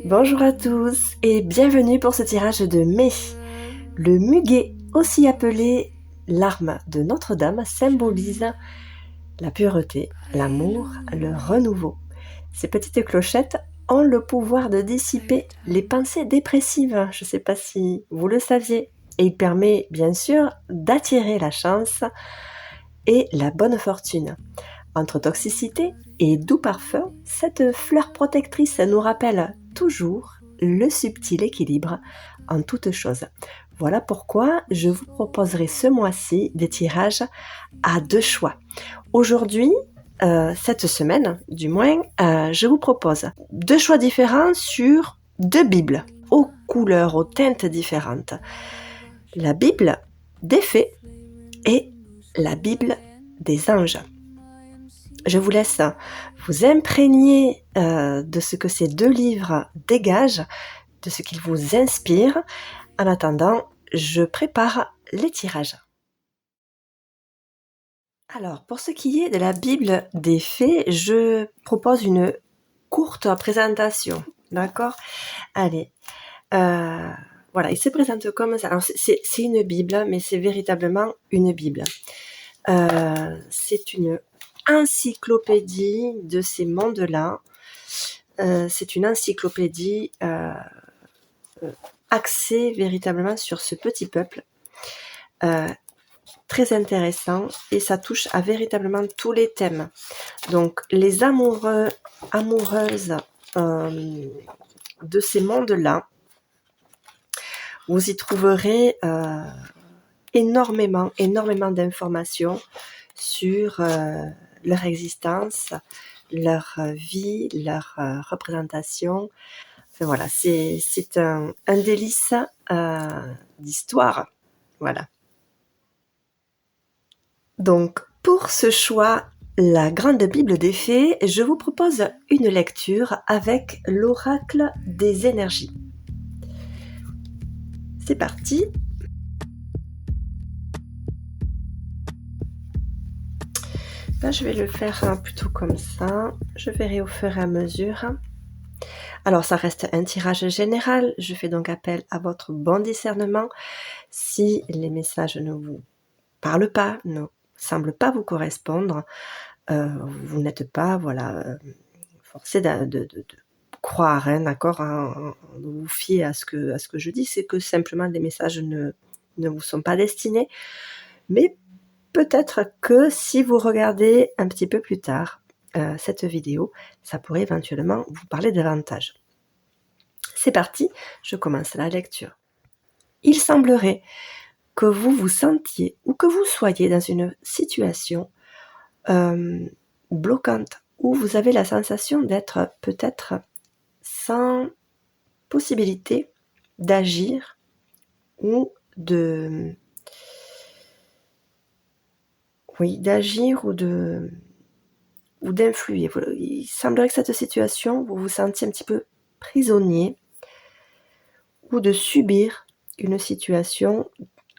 Bonjour à tous et bienvenue pour ce tirage de mai. Le muguet, aussi appelé l'arme de Notre-Dame, symbolise la pureté, l'amour, le renouveau. Ces petites clochettes ont le pouvoir de dissiper les pensées dépressives, je ne sais pas si vous le saviez, et il permet bien sûr d'attirer la chance et la bonne fortune. Entre toxicité et doux parfum, cette fleur protectrice nous rappelle toujours le subtil équilibre en toutes choses. Voilà pourquoi je vous proposerai ce mois-ci des tirages à 2 choix. Aujourd'hui, cette semaine du moins, je vous propose 2 choix différents sur 2 Bibles, aux couleurs, aux teintes différentes. La Bible des fées et la Bible des anges. Je vous laisse vous imprégner de ce que ces 2 livres dégagent, de ce qu'ils vous inspirent. En attendant, je prépare les tirages. Alors, pour ce qui est de la Bible des fées, je propose une courte présentation, d'accord ? Allez, voilà, il se présente comme ça. Alors, c'est une Bible, mais c'est véritablement une Bible. C'est une encyclopédie de ces mondes-là. C'est une encyclopédie axée véritablement sur ce petit peuple. Très intéressant et ça touche à véritablement tous les thèmes. Donc les amoureux, amoureuses de ces mondes-là, vous y trouverez énormément d'informations sur leur existence, leur vie, leur représentation. Enfin, voilà, c'est un délice d'histoire. Voilà. Donc, pour ce choix, la Grande Bible des Fées, je vous propose une lecture avec l'oracle des énergies. C'est parti. Là, je vais le faire plutôt comme ça. Je verrai au fur et à mesure. Alors, ça reste un tirage général. Je fais donc appel à votre bon discernement. Si les messages ne vous parlent pas, ne semblent pas vous correspondre, vous n'êtes pas, forcé de croire, hein, d'accord, de vous fier à ce que je dis. C'est que simplement les messages ne vous sont pas destinés. Mais peut-être que si vous regardez un petit peu plus tard cette vidéo, ça pourrait éventuellement vous parler davantage. C'est parti, je commence la lecture. Il semblerait que vous vous sentiez ou que vous soyez dans une situation bloquante où vous avez la sensation d'être peut-être sans possibilité d'agir ou d'agir ou d'influer. Il semblerait que cette situation, vous vous sentiez un petit peu prisonnier ou de subir une situation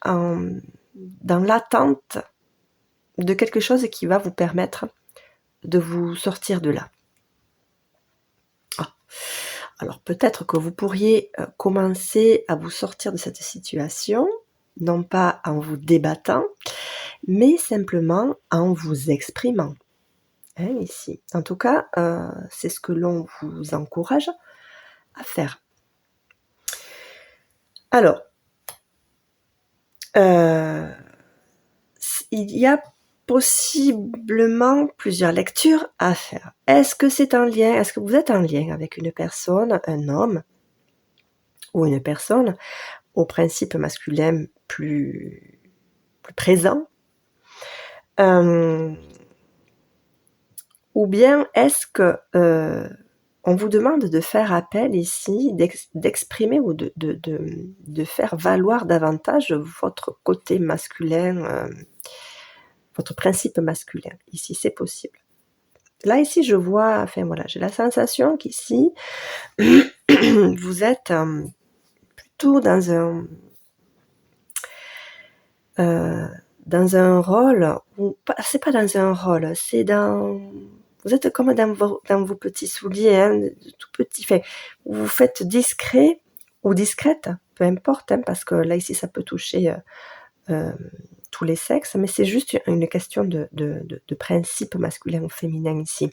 dans l'attente de quelque chose qui va vous permettre de vous sortir de là. Alors peut-être que vous pourriez commencer à vous sortir de cette situation, non pas en vous débattant, mais simplement en vous exprimant. Hein, ici. En tout cas, c'est ce que l'on vous encourage à faire. Alors, il y a possiblement plusieurs lectures à faire. Est-ce que c'est un lien, est-ce que vous êtes en lien avec une personne, un homme ou une personne au principe masculin plus présent, ou bien est-ce que on vous demande de faire appel ici, d'exprimer ou de faire valoir davantage votre côté masculin, votre principe masculin. Ici, c'est possible. Là, ici, je vois, j'ai la sensation qu'ici, vous êtes plutôt dans un rôle, ou c'est pas dans un rôle, c'est dans, vous êtes comme dans vos petits souliers, hein, tout petits. Enfin, vous vous faites discret ou discrète, peu importe, hein, parce que là, ici, ça peut toucher tous les sexes, mais c'est juste une question de principe masculin ou féminin ici.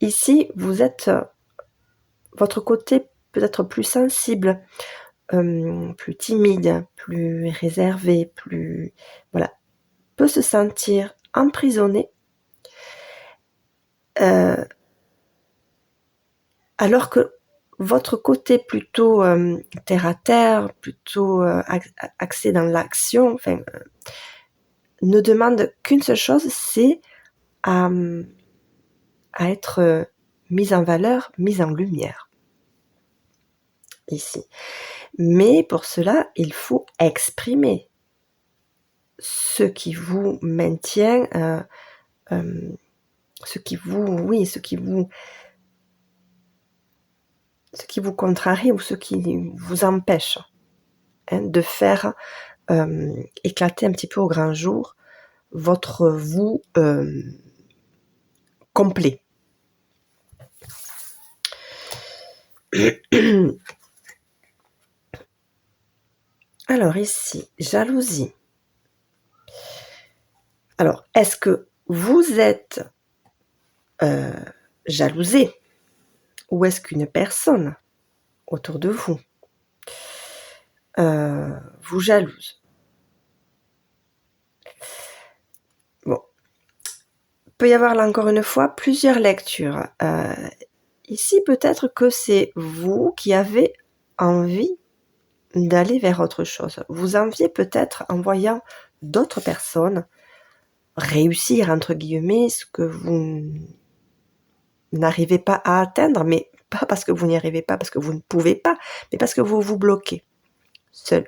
Ici, vous êtes votre côté peut-être plus sensible, plus timide, plus réservé, plus voilà, peut se sentir emprisonné, alors que votre côté plutôt terre à terre, plutôt axé dans l'action, enfin, ne demande qu'une seule chose, c'est à être mise en valeur, mise en lumière. Ici. Mais pour cela, il faut exprimer ce qui vous maintient, ce qui vous contrarie ou ce qui vous empêche de faire éclater un petit peu au grand jour votre vous complet. Alors ici, jalousie. Alors, est-ce que vous êtes jalousé ou est-ce qu'une personne autour de vous vous jalouse? Bon, peut y avoir là encore une fois plusieurs lectures. Ici, peut-être que c'est vous qui avez envie d'aller vers autre chose. Vous enviez peut-être en voyant d'autres personnes réussir, entre guillemets, ce que vous n'arrivez pas à atteindre, mais pas parce que vous n'y arrivez pas, parce que vous ne pouvez pas, mais parce que vous vous bloquez seul.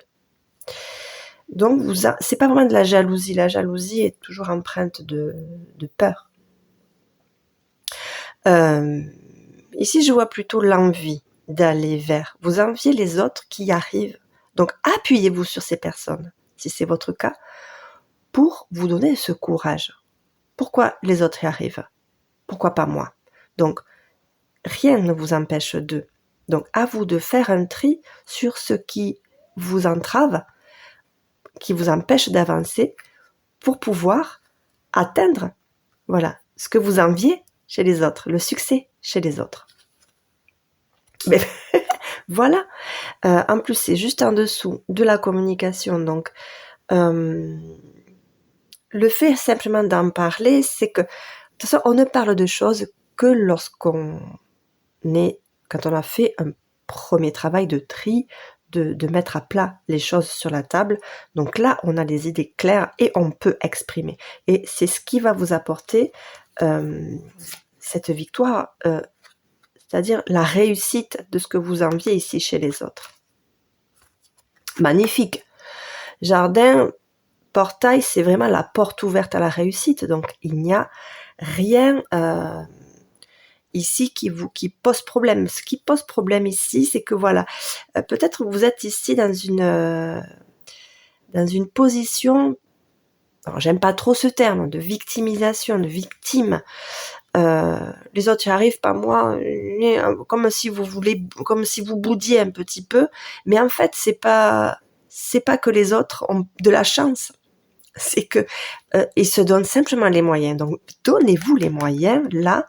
Donc, c'est pas vraiment de la jalousie. La jalousie est toujours empreinte de peur. Ici, je vois plutôt l'envie d'aller vers. Vous enviez les autres qui y arrivent. Donc, appuyez-vous sur ces personnes, si c'est votre cas, pour vous donner ce courage. Pourquoi les autres y arrivent? Pourquoi pas moi? Donc, rien ne vous empêche d'eux. Donc, à vous de faire un tri sur ce qui vous entrave, qui vous empêche d'avancer, pour pouvoir atteindre, voilà, ce que vous enviez chez les autres, le succès chez les autres. Mais voilà. En plus, c'est juste en dessous de la communication. Donc, le fait simplement d'en parler, c'est que, de toute façon, on ne parle de choses que quand on a fait un premier travail de tri, de mettre à plat les choses sur la table. Donc là, on a les idées claires et on peut exprimer. Et c'est ce qui va vous apporter cette victoire, c'est-à-dire la réussite de ce que vous enviez ici chez les autres. Magnifique. Jardin, portail, c'est vraiment la porte ouverte à la réussite. Donc, il n'y a rien ici qui pose problème. Ce qui pose problème ici, c'est que voilà, peut-être vous êtes ici dans une position, alors j'aime pas trop ce terme, de victimisation, de victime. Les autres y arrivent, pas moi, comme si vous boudiez un petit peu, mais en fait c'est pas que les autres ont de la chance, c'est que ils se donnent simplement les moyens. Donc donnez-vous les moyens là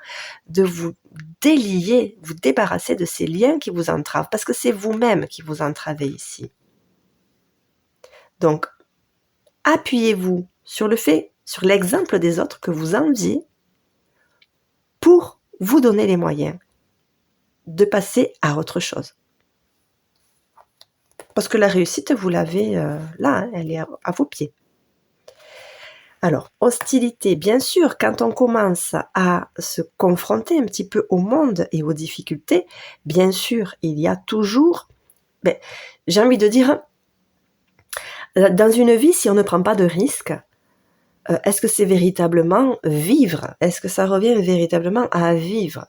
de vous délier, vous débarrasser de ces liens qui vous entravent, parce que c'est vous-même qui vous entravez ici. Donc appuyez-vous sur l'exemple des autres que vous enviez, pour vous donner les moyens de passer à autre chose. Parce que la réussite, vous l'avez là, hein, elle est à vos pieds. Alors, hostilité, bien sûr, quand on commence à se confronter un petit peu au monde et aux difficultés, bien sûr, il y a toujours, j'ai envie de dire, dans une vie, si on ne prend pas de risques, est-ce que c'est véritablement vivre? Est-ce que ça revient véritablement à vivre?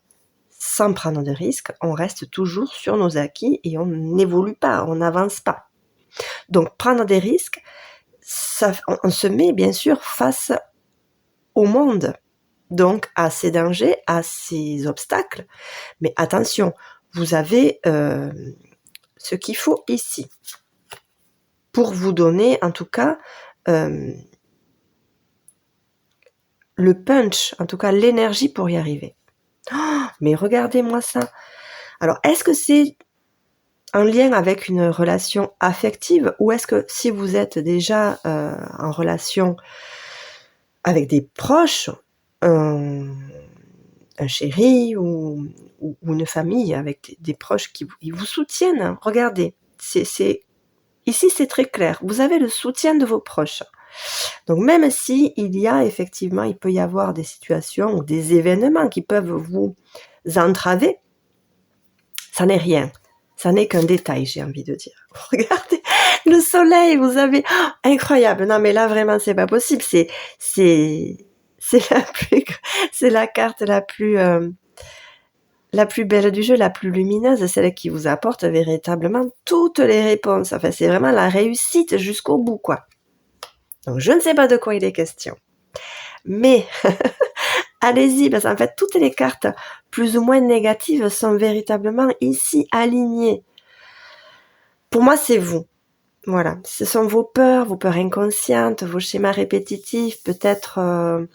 Sans prendre de risques, on reste toujours sur nos acquis et on n'évolue pas, on n'avance pas. Donc prendre des risques, on se met bien sûr face au monde, donc à ces dangers, à ces obstacles. Mais attention, vous avez ce qu'il faut ici pour vous donner en tout cas le punch, en tout cas l'énergie pour y arriver. Oh, mais regardez-moi ça. Alors, est-ce que c'est en lien avec une relation affective ou est-ce que si vous êtes déjà en relation avec des proches, un chéri ou une famille avec des proches qui vous soutiennent, regardez, ici c'est très clair, vous avez le soutien de vos proches. Donc même si il peut y avoir des situations ou des événements qui peuvent vous entraver, ça n'est rien. Ça n'est qu'un détail, j'ai envie de dire. Regardez, le soleil, vous avez, oh, incroyable. Non, mais là, vraiment, c'est pas possible. C'est la carte la plus belle du jeu, la plus lumineuse, celle qui vous apporte véritablement toutes les réponses. Enfin, c'est vraiment la réussite jusqu'au bout, quoi. Donc, je ne sais pas de quoi il est question. Mais, allez-y, parce qu'en fait, toutes les cartes plus ou moins négatives sont véritablement ici alignées. Pour moi, c'est vous. Voilà, ce sont vos peurs inconscientes, vos schémas répétitifs, peut-être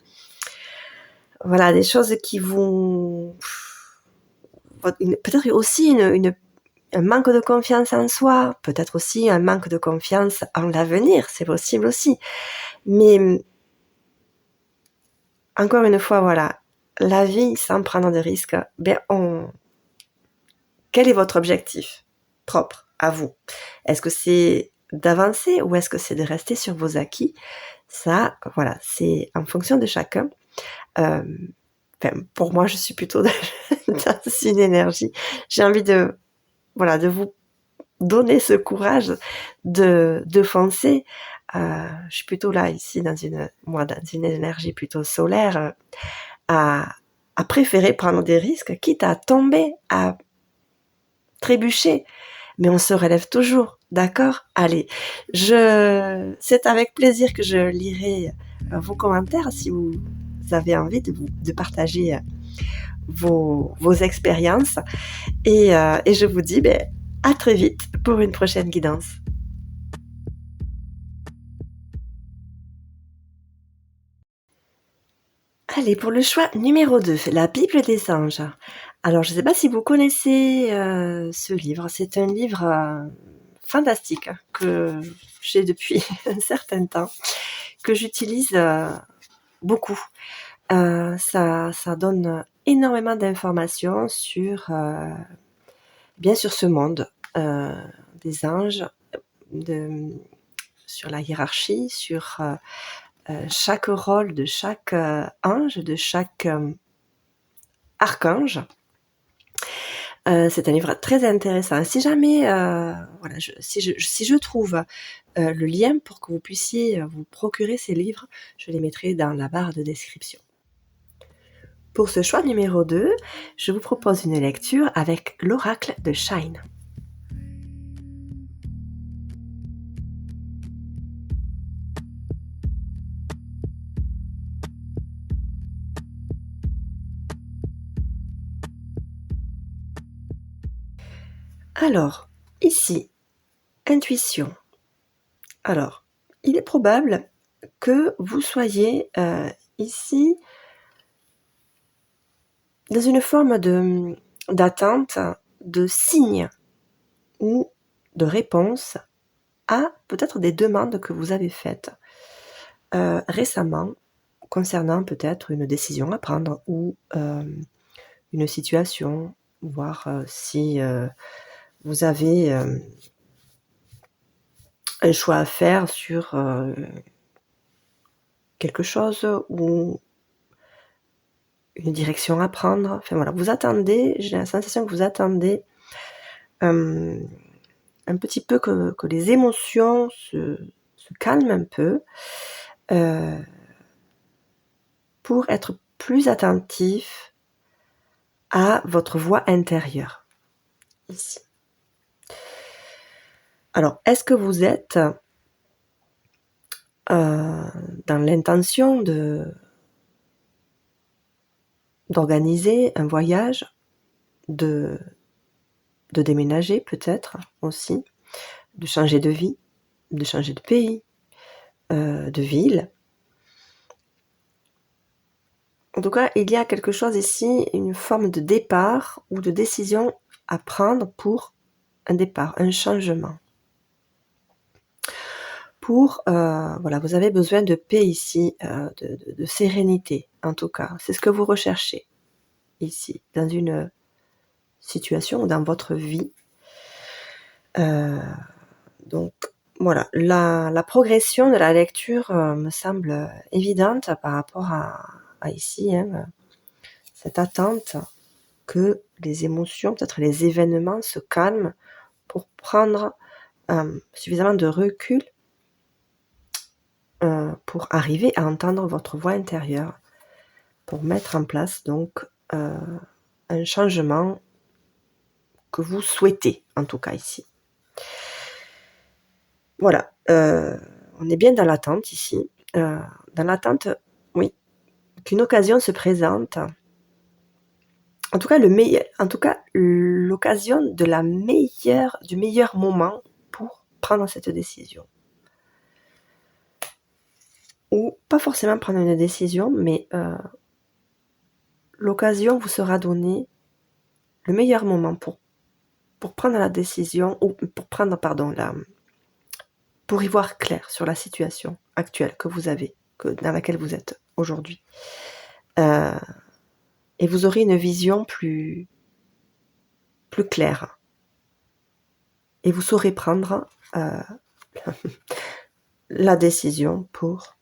voilà, des choses qui vous... Peut-être aussi un manque de confiance en soi, peut-être aussi un manque de confiance en l'avenir, c'est possible aussi. Mais encore une fois, voilà, la vie sans prendre de risques, quel est votre objectif propre à vous? Est-ce que c'est d'avancer ou est-ce que c'est de rester sur vos acquis? Ça, voilà, c'est en fonction de chacun. Pour moi, je suis plutôt dans une énergie. J'ai envie de vous donner ce courage de foncer. Je suis plutôt là, ici, dans une énergie plutôt solaire, à préférer prendre des risques, quitte à tomber, à trébucher. Mais on se relève toujours, d'accord? Allez, c'est avec plaisir que je lirai vos commentaires si vous avez envie de partager vos expériences. Et je vous dis à très vite pour une prochaine guidance. Allez, pour le choix numéro 2, la Bible des anges. Alors, je ne sais pas si vous connaissez ce livre. C'est un livre fantastique que j'ai depuis un certain temps, que j'utilise beaucoup. Ça donne énormément d'informations sur ce monde des anges, sur la hiérarchie, sur chaque rôle de chaque ange, de chaque archange. C'est un livre très intéressant. Si jamais, si je trouve le lien pour que vous puissiez vous procurer ces livres, je les mettrai dans la barre de description. Pour ce choix numéro 2, je vous propose une lecture avec l'oracle de Shine. Alors, ici, intuition. Alors, il est probable que vous soyez ici dans une forme d'attente, de signe ou de réponse à peut-être des demandes que vous avez faites récemment concernant peut-être une décision à prendre ou une situation, voir si vous avez un choix à faire sur quelque chose ou une direction à prendre. Enfin voilà, vous attendez, j'ai la sensation que vous attendez un petit peu que les émotions se calment un peu pour être plus attentif à votre voix intérieure, ici. Alors, est-ce que vous êtes dans l'intention d'organiser un voyage, de déménager peut-être aussi, de changer de vie, de changer de pays, de ville. En tout cas, il y a quelque chose ici, une forme de départ ou de décision à prendre pour un départ, un changement. Voilà, vous avez besoin de paix ici, de sérénité en tout cas. C'est ce que vous recherchez ici, dans une situation ou dans votre vie. Donc voilà, la progression de la lecture me semble évidente par rapport à ici, cette attente que les émotions, peut-être les événements se calment pour prendre suffisamment de recul pour arriver à entendre votre voix intérieure, pour mettre en place donc un changement que vous souhaitez, en tout cas ici. Voilà, on est bien dans l'attente ici. Dans l'attente, oui, qu'une occasion se présente. En tout cas, l'occasion du meilleur moment pour prendre cette décision. Ou pas forcément prendre une décision, mais l'occasion vous sera donnée, le meilleur moment pour prendre la décision, ou pour y voir clair sur la situation actuelle que vous avez, dans laquelle vous êtes aujourd'hui. Et vous aurez une vision plus claire. Et vous saurez prendre la décision pour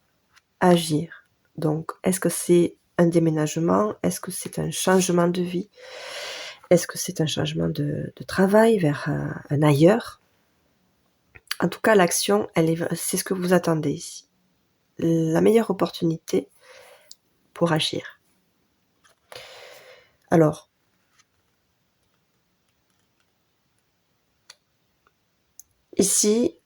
agir. Donc, est-ce que c'est un déménagement? Est-ce que c'est un changement de vie? Est-ce que c'est un changement de travail vers un ailleurs? En tout cas, l'action, c'est ce que vous attendez ici. La meilleure opportunité pour agir. Alors, ici,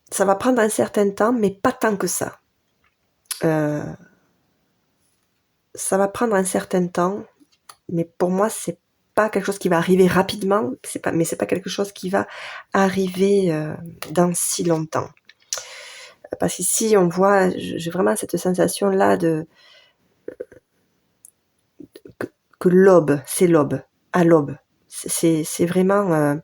ça va prendre un certain temps, mais pas tant que ça. Ça va prendre un certain temps, mais pour moi, c'est pas quelque chose qui va arriver rapidement, mais c'est pas quelque chose qui va arriver dans si longtemps. Parce qu'ici, on voit, j'ai vraiment cette sensation-là que l'aube, c'est l'aube, à l'aube. C'est vraiment...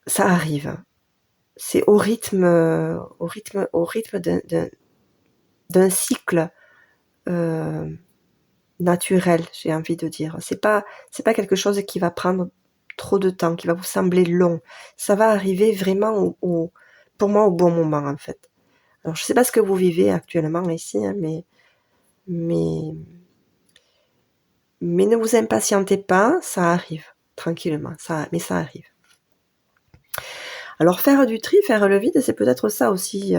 ça arrive. C'est au rythme d'un cycle naturel, j'ai envie de dire. C'est pas quelque chose qui va prendre trop de temps, qui va vous sembler long. Ça va arriver vraiment pour moi au bon moment, en fait. Alors, je sais pas ce que vous vivez actuellement ici, mais ne vous impatientez pas, ça arrive tranquillement, mais ça arrive. Alors, faire du tri, faire le vide, c'est peut-être ça aussi.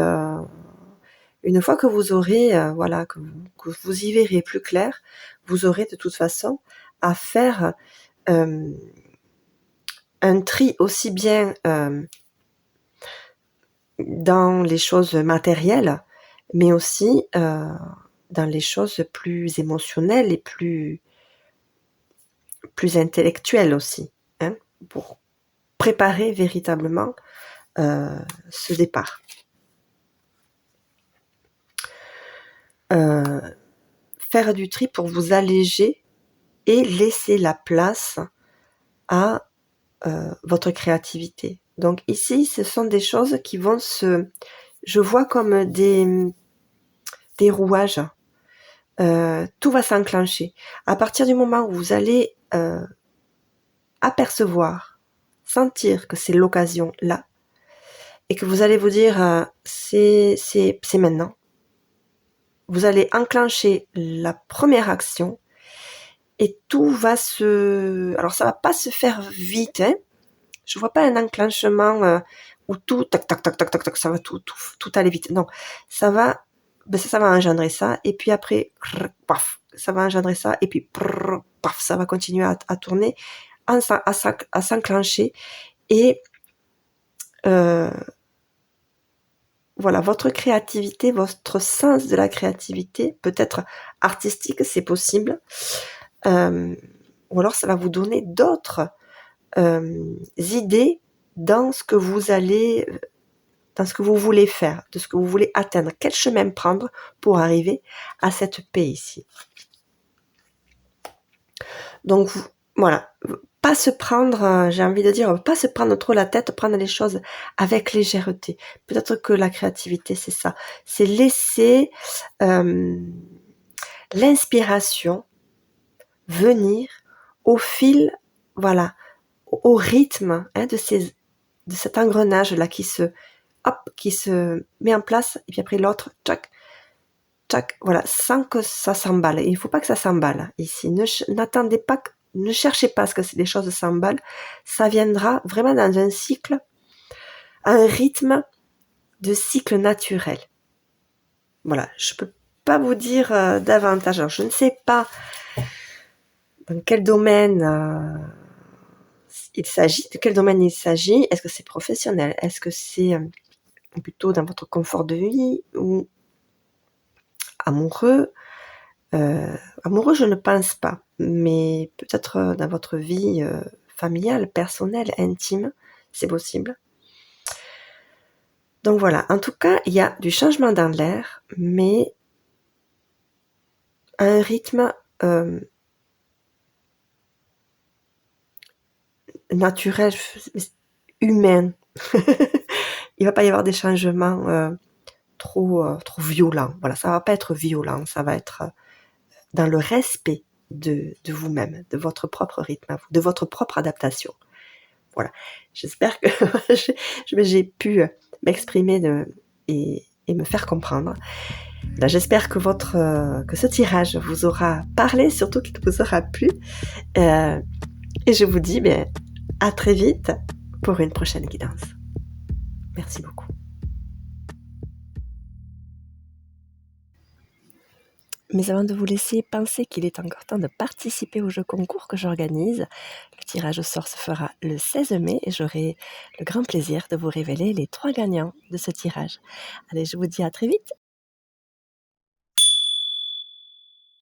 Une fois que vous aurez, que vous y verrez plus clair, vous aurez de toute façon à faire un tri aussi bien dans les choses matérielles, mais aussi dans les choses plus émotionnelles et plus intellectuelles aussi, pour préparer véritablement ce départ. Faire du tri pour vous alléger et laisser la place à votre créativité. Donc ici, ce sont des choses qui vont je vois comme des rouages. Tout va s'enclencher. À partir du moment où vous allez apercevoir, sentir que c'est l'occasion là, et que vous allez vous dire c'est maintenant. Vous allez enclencher la première action et tout va alors ça va pas se faire vite, Je vois pas un enclenchement où tout tac tac tac tac tac tac, ça va tout aller vite. Non, ça va engendrer ça et puis après paf, ça va engendrer ça et puis paf, ça va continuer à tourner à s'enclencher et voilà, votre créativité, votre sens de la créativité, peut-être artistique, c'est possible, ou alors ça va vous donner d'autres idées dans ce que vous allez, dans ce que vous voulez faire, de ce que vous voulez atteindre, quel chemin prendre pour arriver à cette paix ici. Donc voilà, pas se prendre, j'ai envie de dire, pas se prendre trop la tête, prendre les choses avec légèreté. Peut-être que la créativité, c'est ça, c'est laisser l'inspiration venir au fil, voilà, au rythme de cet engrenage là qui se met en place, et puis après l'autre, tchac, tchac, voilà, sans que ça s'emballe. Et il ne faut pas que ça s'emballe ici. N'attendez pas, ne cherchez pas à ce que les choses s'emballent. Ça viendra vraiment dans un cycle, un rythme de cycle naturel. Voilà, je peux pas vous dire davantage. Alors, je ne sais pas dans quel domaine il s'agit, de quel domaine il s'agit. Est-ce que c'est professionnel? Est-ce que c'est plutôt dans votre confort de vie ou amoureux? Amoureux, je ne pense pas, mais peut-être dans votre vie familiale, personnelle, intime, c'est possible. Donc voilà, en tout cas, il y a du changement dans l'air, mais à un rythme naturel, humain. Il va pas y avoir des changements trop violents. Voilà, ça va pas être violent, ça va être dans le respect de vous-même, de votre propre rythme, de votre propre adaptation. Voilà, j'espère que j'ai pu m'exprimer et me faire comprendre. Là, j'espère que que ce tirage vous aura parlé, surtout qu'il vous aura plu. Et je vous dis à très vite pour une prochaine guidance. Merci beaucoup. Mais avant de vous laisser, pensez qu'il est encore temps de participer au jeu concours que j'organise. Le tirage au sort se fera le 16 mai et j'aurai le grand plaisir de vous révéler les 3 gagnants de ce tirage. Allez, je vous dis à très vite.